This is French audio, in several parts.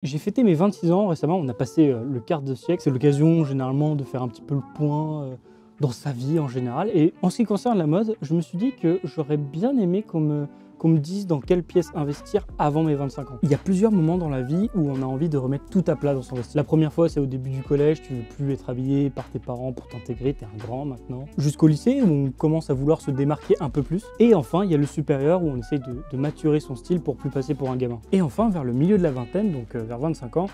J'ai fêté mes 26 ans récemment, on a passé le quart de siècle. C'est l'occasion généralement de faire un petit peu le point dans sa vie en général. Et en ce qui concerne la mode, je me suis dit que j'aurais bien aimé qu'on me dise dans quelle pièce investir avant mes 25 ans. Il y a plusieurs moments dans la vie où on a envie de remettre tout à plat dans son vestiaire. La première fois, c'est au début du collège, tu veux plus être habillé par tes parents pour t'intégrer, t'es un grand maintenant. Jusqu'au lycée, où on commence à vouloir se démarquer un peu plus. Et enfin, il y a le supérieur, où on essaye de maturer son style pour plus passer pour un gamin. Et enfin, vers le milieu de la vingtaine, donc vers 25 ans,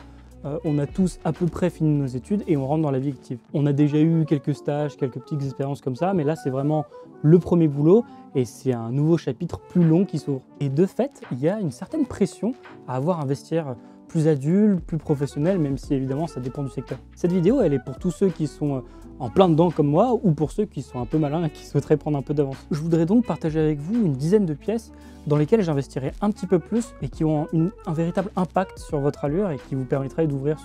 on a tous à peu près fini nos études et on rentre dans la vie active. On a déjà eu quelques stages, quelques petites expériences comme ça, mais là c'est vraiment le premier boulot et c'est un nouveau chapitre plus long qui s'ouvre. Et de fait, il y a une certaine pression à avoir un vestiaire plus adulte, plus professionnel, même si évidemment ça dépend du secteur. Cette vidéo, elle est pour tous ceux qui sont en plein dedans comme moi ou pour ceux qui sont un peu malins et qui souhaiteraient prendre un peu d'avance. Je voudrais donc partager avec vous une dizaine de pièces dans lesquelles j'investirai un petit peu plus et qui ont un véritable impact sur votre allure et qui vous permettraient d'ouvrir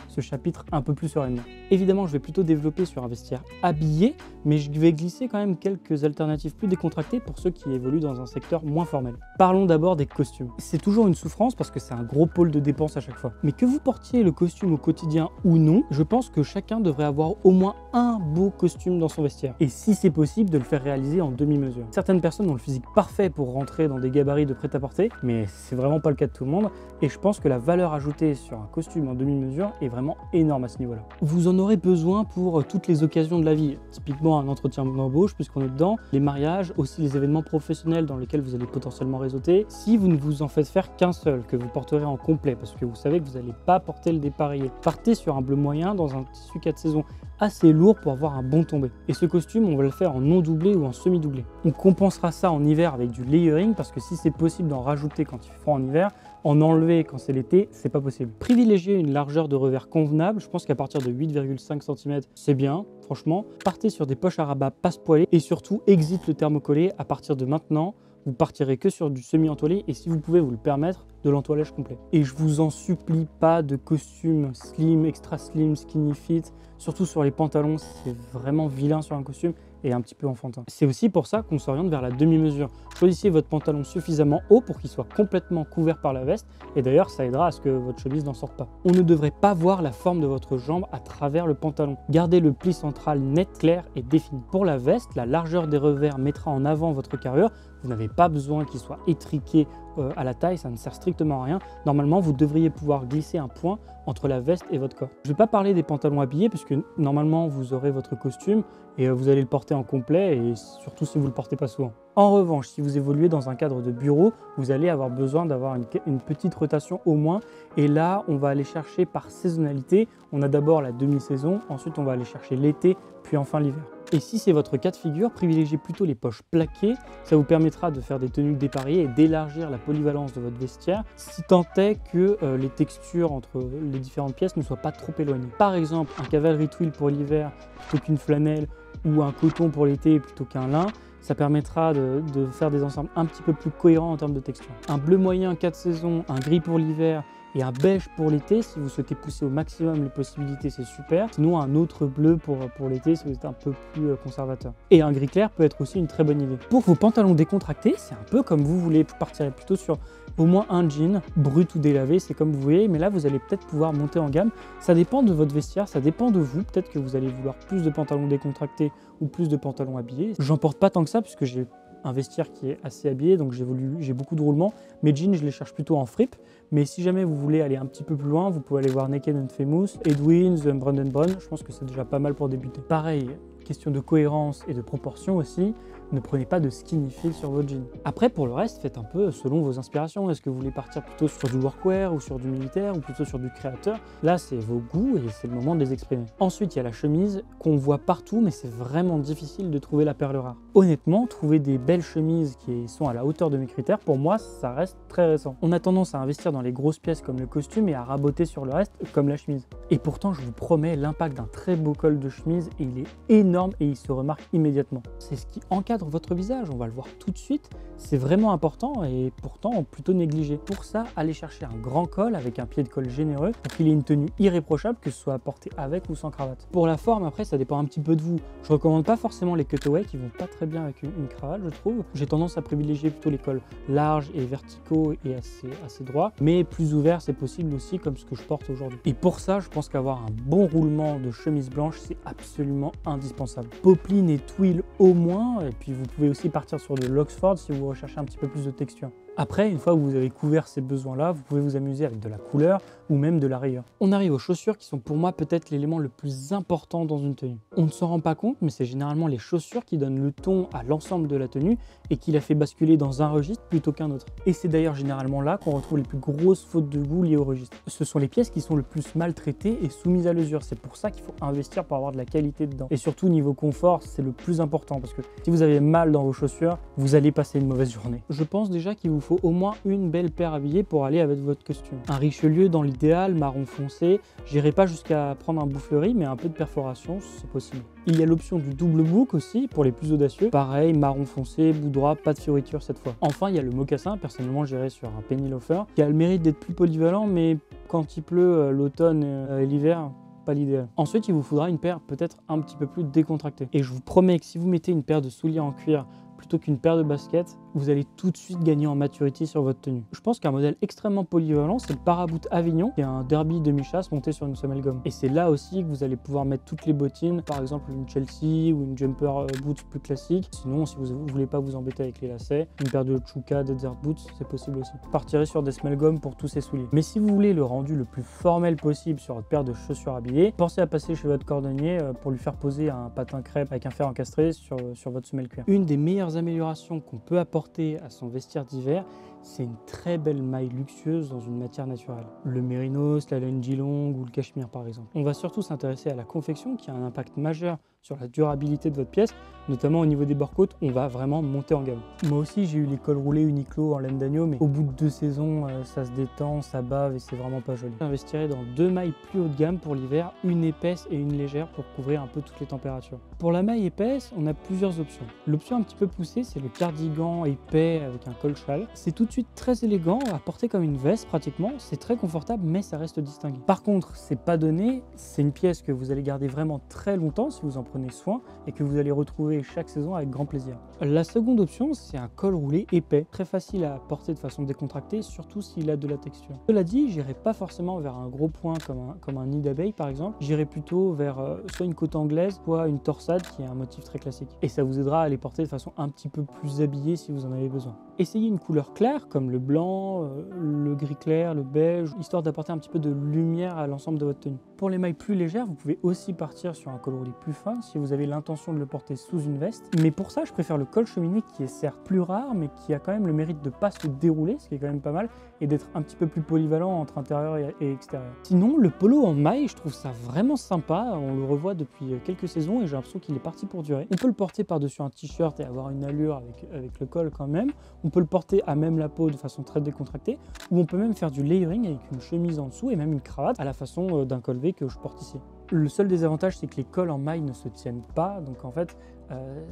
ce chapitre un peu plus sereinement. Évidemment, je vais plutôt développer sur un vestiaire habillé, mais je vais glisser quand même quelques alternatives plus décontractées pour ceux qui évoluent dans un secteur moins formel. Parlons d'abord des costumes. C'est toujours une souffrance parce que c'est un gros pôle de dépenses à chaque fois. Mais que vous portiez le costume au quotidien ou non, je pense que chacun devrait avoir au moins un beau costume dans son vestiaire. Et si c'est possible, de le faire réaliser en demi-mesure. Certaines personnes ont le physique parfait pour rentrer dans des gabarits de prêt-à-porter, mais c'est vraiment pas le cas de tout le monde. Et je pense que la valeur ajoutée sur un costume en demi-mesure est vraiment énorme à ce niveau-là. Vous en aurez besoin pour toutes les occasions de la vie. Typiquement un entretien d'embauche, puisqu'on est dedans, les mariages, aussi les événements professionnels dans lesquels vous allez potentiellement réseauter. Si vous ne vous en faites faire qu'un seul, que vous porterez en complet, parce que vous savez que vous n'allez pas porter le dépareillé, partez sur un bleu moyen dans un tissu 4 saisons assez lourd pour avoir un bon tombé. Et ce costume, on va le faire en non doublé ou en semi-doublé. On compensera ça en hiver avec du layering, parce que si c'est possible d'en rajouter quand il fait froid en hiver, en enlever quand c'est l'été, c'est pas possible. Privilégiez une largeur de revers convenable, je pense qu'à partir de 8,5 cm, c'est bien, franchement. Partez sur des poches à rabat passe-poilées et surtout, exit le thermocollé. À partir de maintenant, vous partirez que sur du semi-entoilé et si vous pouvez vous le permettre, de l'entoilage complet. Et je vous en supplie pas de costume slim, extra slim, skinny fit, surtout sur les pantalons, c'est vraiment vilain sur un costume et un petit peu enfantin. C'est aussi pour ça qu'on s'oriente vers la demi-mesure. Choisissez votre pantalon suffisamment haut pour qu'il soit complètement couvert par la veste et d'ailleurs ça aidera à ce que votre chemise n'en sorte pas. On ne devrait pas voir la forme de votre jambe à travers le pantalon. Gardez le pli central net, clair et défini. Pour la veste, la largeur des revers mettra en avant votre carrure. Vous n'avez pas besoin qu'il soit étriqué à la taille, ça ne sert strictement à rien. Normalement, vous devriez pouvoir glisser un point entre la veste et votre corps. Je ne vais pas parler des pantalons habillés puisque normalement vous aurez votre costume et vous allez le porter en complet et surtout si vous ne le portez pas souvent. En revanche, si vous évoluez dans un cadre de bureau, vous allez avoir besoin d'avoir une petite rotation au moins et là, on va aller chercher par saisonnalité. On a d'abord la demi-saison, ensuite on va aller chercher l'été, puis enfin l'hiver. Et si c'est votre cas de figure, privilégiez plutôt les poches plaquées. Ça vous permettra de faire des tenues dépareillées et d'élargir la polyvalence de votre vestiaire, si tant est que les textures entre les différentes pièces ne soient pas trop éloignées. Par exemple, un cavalerie twill pour l'hiver plutôt qu'une flanelle ou un coton pour l'été plutôt qu'un lin, ça permettra de faire des ensembles un petit peu plus cohérents en termes de texture. Un bleu moyen 4 saisons, un gris pour l'hiver et un beige pour l'été, si vous souhaitez pousser au maximum les possibilités, c'est super. Sinon, un autre bleu pour l'été, si vous êtes un peu plus conservateur. Et un gris clair peut être aussi une très bonne idée. Pour vos pantalons décontractés, c'est un peu comme vous voulez. Vous partirez plutôt sur au moins un jean, brut ou délavé, c'est comme vous voulez. Mais là, vous allez peut-être pouvoir monter en gamme. Ça dépend de votre vestiaire, ça dépend de vous. Peut-être que vous allez vouloir plus de pantalons décontractés ou plus de pantalons habillés. J'en porte pas tant que ça, puisque j'ai un vestiaire qui est assez habillé, donc j'ai beaucoup de roulements. Mes jeans, je les cherche plutôt en fripe. Mais si jamais vous voulez aller un petit peu plus loin, vous pouvez aller voir Naked and Famous, Edwins, Brandon Brown. Je pense que c'est déjà pas mal pour débuter. Pareil, question de cohérence et de proportion aussi. Ne prenez pas de skinny fit sur votre jean. Après, pour le reste, faites un peu selon vos inspirations. Est-ce que vous voulez partir plutôt sur du workwear ou sur du militaire ou plutôt sur du créateur? Là, c'est vos goûts et c'est le moment de les exprimer. Ensuite, il y a la chemise qu'on voit partout, mais c'est vraiment difficile de trouver la perle rare. Honnêtement, trouver des belles chemises qui sont à la hauteur de mes critères, pour moi, ça reste très récent. On a tendance à investir dans les grosses pièces comme le costume et à raboter sur le reste comme la chemise. Et pourtant, je vous promets, l'impact d'un très beau col de chemise, il est énorme et il se remarque immédiatement. C'est ce qui encadre votre visage, on va le voir tout de suite, C'est vraiment important et pourtant plutôt négligé. Pour ça, allez chercher un grand col avec un pied de colle généreux pour qu'il ait une tenue irréprochable, que ce soit porté avec ou sans cravate. Pour la forme, après, ça dépend un petit peu de vous. Je recommande pas forcément les cutaways qui vont pas très bien avec une cravate, je trouve. J'ai tendance à privilégier plutôt les cols larges et verticaux et assez droits, mais plus ouverts, c'est possible aussi, comme ce que je porte aujourd'hui. Et pour ça, je pense qu'avoir un bon roulement de chemise blanche, c'est absolument indispensable. Poplin et twill au moins, et puis vous pouvez aussi partir sur de l'Oxford si vous recherchez un petit peu plus de texture. Après, une fois que vous avez couvert ces besoins-là, vous pouvez vous amuser avec de la couleur ou même de la rayure. On arrive aux chaussures qui sont pour moi peut-être l'élément le plus important dans une tenue. On ne s'en rend pas compte, mais c'est généralement les chaussures qui donnent le ton à l'ensemble de la tenue et qui la fait basculer dans un registre plutôt qu'un autre. Et c'est d'ailleurs généralement là qu'on retrouve les plus grosses fautes de goût liées au registre. Ce sont les pièces qui sont le plus maltraitées et soumises à l'usure. C'est pour ça qu'il faut investir pour avoir de la qualité dedans. Et surtout niveau confort, c'est le plus important parce que si vous avez mal dans vos chaussures, vous allez passer une mauvaise journée. Je pense déjà qu'il vous faut au moins une belle paire habillée pour aller avec votre costume. Un Richelieu dans l'idéal, marron foncé. J'irai pas jusqu'à prendre un boufflerie, mais un peu de perforation, c'est possible. Il y a l'option du double bouc aussi pour les plus audacieux. Pareil, marron foncé, bout droit, pas de fioriture cette fois. Enfin, il y a le mocassin. Personnellement, j'irai sur un penny loafer qui a le mérite d'être plus polyvalent, mais quand il pleut l'automne et l'hiver, pas l'idéal. Ensuite, il vous faudra une paire peut-être un petit peu plus décontractée. Et je vous promets que si vous mettez une paire de souliers en cuir plutôt qu'une paire de baskets, vous allez tout de suite gagner en maturité sur votre tenue. Je pense qu'un modèle extrêmement polyvalent, c'est le Paraboot Avignon, qui est un derby demi-chasse monté sur une semelle gomme. Et c'est là aussi que vous allez pouvoir mettre toutes les bottines, par exemple une Chelsea ou une jumper boots plus classique. Sinon, si vous ne voulez pas vous embêter avec les lacets, une paire de Chuka Desert Boots, c'est possible aussi. Partirez sur des semelles gomme pour tous ces souliers. Mais si vous voulez le rendu le plus formel possible sur votre paire de chaussures habillées, pensez à passer chez votre cordonnier pour lui faire poser un patin crêpe avec un fer encastré sur votre semelle cuir. Une des meilleures améliorations qu'on peut apporter à son vestiaire d'hiver, c'est une très belle maille luxueuse dans une matière naturelle. Le mérinos, la laine Geelong ou le cachemire par exemple. On va surtout s'intéresser à la confection qui a un impact majeur sur la durabilité de votre pièce, notamment au niveau des bords-côtes, on va vraiment monter en gamme. Moi aussi j'ai eu les cols roulés Uniqlo en laine d'agneau, mais au bout de 2 saisons, ça se détend, ça bave et c'est vraiment pas joli. J'investirai dans 2 mailles plus haut de gamme pour l'hiver, une épaisse et une légère pour couvrir un peu toutes les températures. Pour la maille épaisse, on a plusieurs options. L'option un petit peu poussée, c'est le cardigan épais avec un col châle. C'est tout de suite très élégant, à porter comme une veste pratiquement, c'est très confortable mais ça reste distingué. Par contre, c'est pas donné, c'est une pièce que vous allez garder vraiment très longtemps si vous en prenez soin et que vous allez retrouver chaque saison avec grand plaisir. La seconde option, c'est un col roulé épais, très facile à porter de façon décontractée, surtout s'il a de la texture. Cela dit, j'irai pas forcément vers un gros point comme un nid d'abeille par exemple, j'irai plutôt vers soit une côte anglaise, soit une torsade qui est un motif très classique. Et ça vous aidera à les porter de façon un petit peu plus habillée si vous en avez besoin. Essayez une couleur claire comme le blanc, le gris clair, le beige, histoire d'apporter un petit peu de lumière à l'ensemble de votre tenue. Pour les mailles plus légères, vous pouvez aussi partir sur un col roulé plus fin si vous avez l'intention de le porter sous une veste. Mais pour ça, je préfère le col cheminé qui est certes plus rare, mais qui a quand même le mérite de ne pas se dérouler, ce qui est quand même pas mal, et d'être un petit peu plus polyvalent entre intérieur et extérieur. Sinon, le polo en maille, je trouve ça vraiment sympa. On le revoit depuis quelques saisons et j'ai l'impression qu'il est parti pour durer. On peut le porter par-dessus un t-shirt et avoir une allure avec le col quand même. On peut le porter à même la peau de façon très décontractée, ou on peut même faire du layering avec une chemise en dessous et même une cravate à la façon d'un col V que je porte ici. Le seul désavantage, c'est que les cols en maille ne se tiennent pas, donc en fait,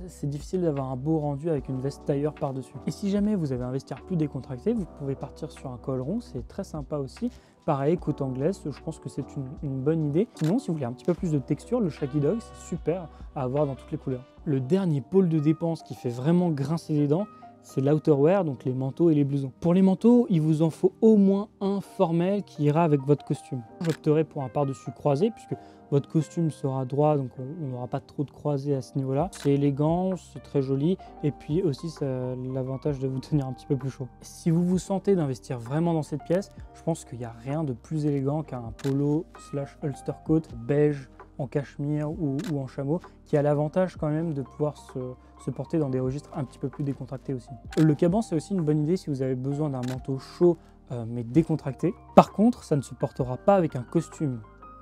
c'est difficile d'avoir un beau rendu avec une veste tailleur par-dessus. Et si jamais vous avez un vestiaire plus décontracté, vous pouvez partir sur un col rond, c'est très sympa aussi. Pareil, côte anglaise, je pense que c'est une bonne idée. Sinon, si vous voulez un petit peu plus de texture, le Shaggy Dog, c'est super à avoir dans toutes les couleurs. Le dernier pôle de dépense qui fait vraiment grincer les dents, c'est l'outerwear, donc les manteaux et les blousons. Pour les manteaux, il vous en faut au moins un formel qui ira avec votre costume. J'opterai pour un par-dessus croisé, puisque votre costume sera droit, donc on n'aura pas trop de croisés à ce niveau-là. C'est élégant, c'est très joli, et puis aussi ça a l'avantage de vous tenir un petit peu plus chaud. Si vous vous sentez d'investir vraiment dans cette pièce, je pense qu'il n'y a rien de plus élégant qu'un polo / ulster coat beige, en cachemire ou en chameau, qui a l'avantage quand même de pouvoir se porter dans des registres un petit peu plus décontractés aussi. Le caban, c'est aussi une bonne idée si vous avez besoin d'un manteau chaud mais décontracté. Par contre, ça ne se portera pas avec un costume.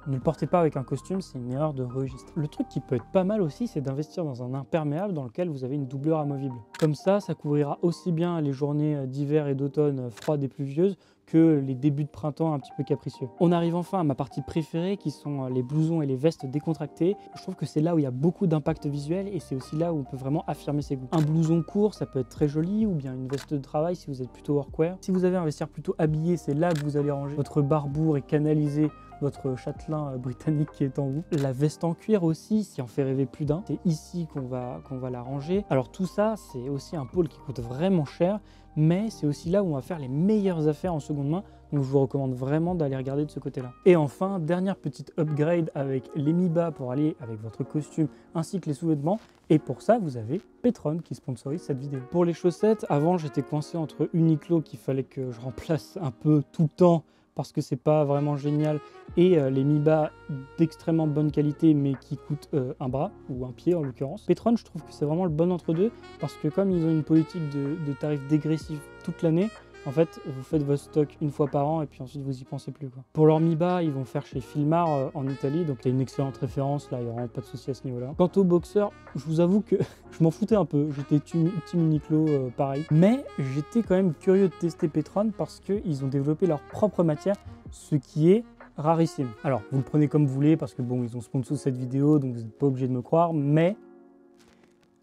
Ne le portez pas avec un costume, c'est une erreur de registre. Le truc qui peut être pas mal aussi, c'est d'investir dans un imperméable dans lequel vous avez une doublure amovible. Comme ça couvrira aussi bien les journées d'hiver et d'automne froides et pluvieuses que les débuts de printemps un petit peu capricieux. On arrive enfin à ma partie préférée qui sont les blousons et les vestes décontractées. Je trouve que c'est là où il y a beaucoup d'impact visuel et c'est aussi là où on peut vraiment affirmer ses goûts. Un blouson court, ça peut être très joli, ou bien une veste de travail si vous êtes plutôt workwear. Si vous avez un vestiaire plutôt habillé, c'est là que vous allez ranger votre barbour et canaliser votre châtelain britannique qui est en vous. La veste en cuir aussi, si on fait rêver plus d'un, c'est ici qu'on va la ranger. Alors tout ça, c'est aussi un pôle qui coûte vraiment cher, mais c'est aussi là où on va faire les meilleures affaires en seconde main, donc je vous recommande vraiment d'aller regarder de ce côté-là. Et enfin, dernière petite upgrade avec les mi-bas pour aller avec votre costume ainsi que les sous-vêtements, et pour ça, vous avez Petron qui sponsorise cette vidéo. Pour les chaussettes, avant j'étais coincé entre Uniqlo qu'il fallait que je remplace un peu tout le temps, parce que c'est pas vraiment génial, et les mi-bas d'extrêmement bonne qualité mais qui coûtent un bras ou un pied en l'occurrence. Petron, je trouve que c'est vraiment le bon entre deux parce que comme ils ont une politique de tarifs dégressifs toute l'année, en fait vous faites votre stock une fois par an et puis ensuite vous y pensez plus, quoi. Pour leur mi-bas, ils vont faire chez Filmar en Italie, donc il y a une excellente référence là, il n'y a vraiment pas de souci à ce niveau là. Quant aux boxers, je vous avoue que je m'en foutais un peu, j'étais team Uniqlo pareil, mais j'étais quand même curieux de tester Petron parce qu'ils ont développé leur propre matière, ce qui est rarissime. Alors, vous le prenez comme vous voulez, parce que bon, ils ont sponsorisé cette vidéo, donc vous n'êtes pas obligé de me croire, mais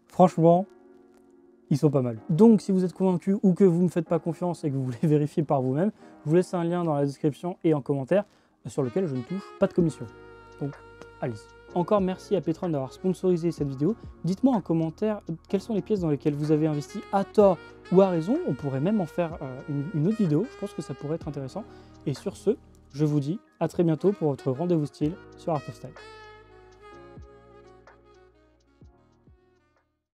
franchement, ils sont pas mal. Donc, si vous êtes convaincu ou que vous ne me faites pas confiance et que vous voulez vérifier par vous-même, je vous laisse un lien dans la description et en commentaire sur lequel je ne touche pas de commission. Donc, allez-y. Encore merci à Petron d'avoir sponsorisé cette vidéo. Dites-moi en commentaire quelles sont les pièces dans lesquelles vous avez investi à tort ou à raison. On pourrait même en faire une autre vidéo. Je pense que ça pourrait être intéressant. Et sur ce, je vous dis à très bientôt pour votre rendez-vous style sur Art of Style.